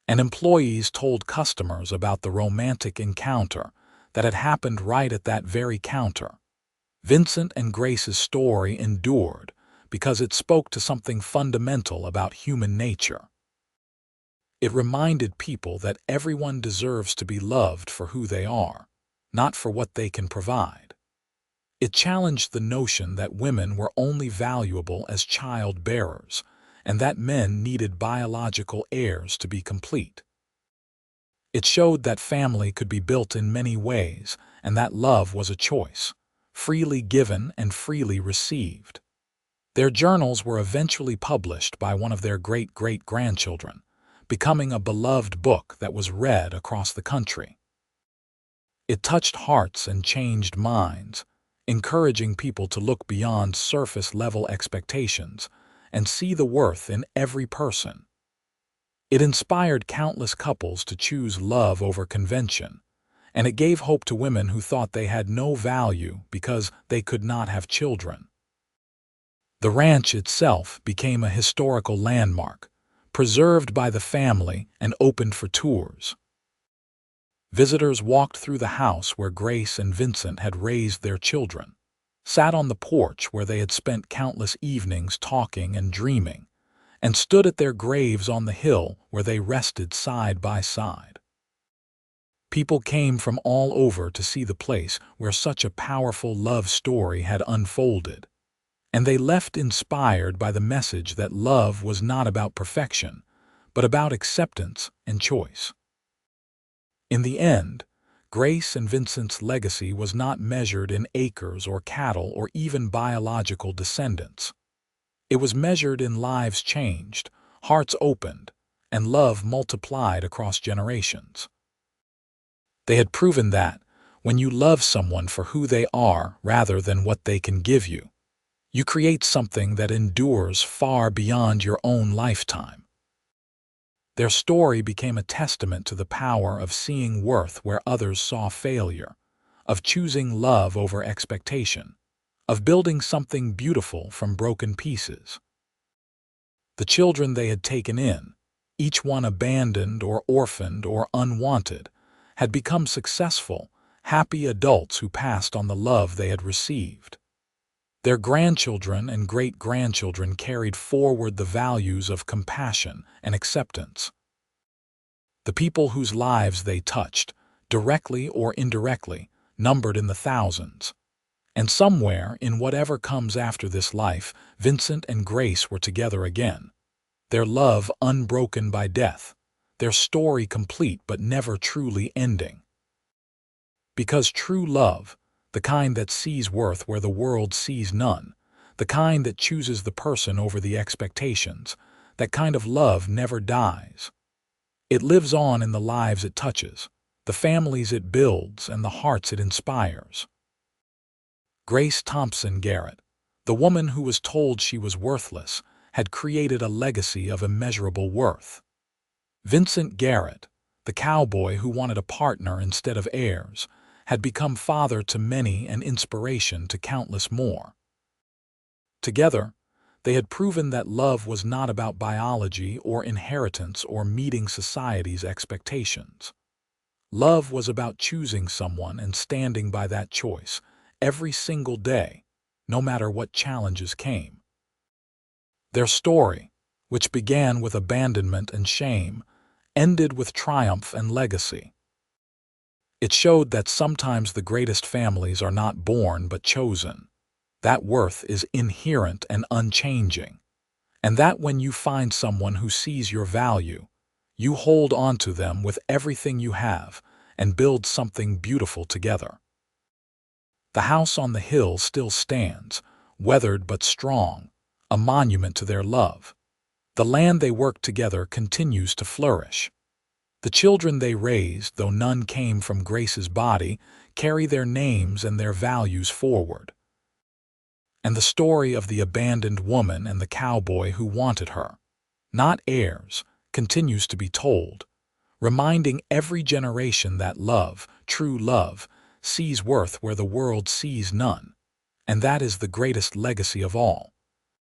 and employees told customers about the romantic encounter that had happened right at that very counter. Vincent and Grace's story endured because it spoke to something fundamental about human nature. It reminded people that everyone deserves to be loved for who they are, not for what they can provide. It challenged the notion that women were only valuable as child bearers, and that men needed biological heirs to be complete. It showed that family could be built in many ways, and that love was a choice, freely given and freely received. Their journals were eventually published by one of their great-great-grandchildren, becoming a beloved book that was read across the country. It touched hearts and changed minds, encouraging people to look beyond surface-level expectations and see the worth in every person. It inspired countless couples to choose love over convention, and it gave hope to women who thought they had no value because they could not have children. The ranch itself became a historical landmark, preserved by the family and opened for tours. Visitors walked through the house where Grace and Vincent had raised their children, sat on the porch where they had spent countless evenings talking and dreaming, and stood at their graves on the hill where they rested side by side. People came from all over to see the place where such a powerful love story had unfolded, and they left inspired by the message that love was not about perfection, but about acceptance and choice. In the end, Grace and Vincent's legacy was not measured in acres or cattle or even biological descendants. It was measured in lives changed, hearts opened, and love multiplied across generations. They had proven that, when you love someone for who they are rather than what they can give you, you create something that endures far beyond your own lifetime. Their story became a testament to the power of seeing worth where others saw failure, of choosing love over expectation, of building something beautiful from broken pieces. The children they had taken in, each one abandoned or orphaned or unwanted, had become successful, happy adults who passed on the love they had received. Their grandchildren and great-grandchildren carried forward the values of compassion and acceptance. The people whose lives they touched, directly or indirectly, numbered in the thousands. And somewhere, in whatever comes after this life, Vincent and Grace were together again, their love unbroken by death, their story complete but never truly ending. Because true love, the kind that sees worth where the world sees none, the kind that chooses the person over the expectations, That kind of love never dies. It lives on in the lives it touches, the families it builds, and the hearts it inspires. Grace Thompson Garrett, the woman who was told she was worthless, had created a legacy of immeasurable worth. Vincent Garrett, the cowboy who wanted a partner instead of heirs, had become father to many and inspiration to countless more. Together, they had proven that love was not about biology or inheritance or meeting society's expectations. Love was about choosing someone and standing by that choice every single day, no matter what challenges came. Their story, which began with abandonment and shame, ended with triumph and legacy. It showed that sometimes the greatest families are not born but chosen. That worth is inherent and unchanging, and that when you find someone who sees your value, you hold on to them with everything you have and build something beautiful together. The house on the hill still stands, weathered but strong, a monument to their love. The land they worked together continues to flourish. The children they raised, though none came from Grace's body, carry their names and their values forward. And the story of the abandoned woman and the cowboy who wanted her, not heirs, continues to be told, reminding every generation that love, true love, sees worth where the world sees none, and that is the greatest legacy of all.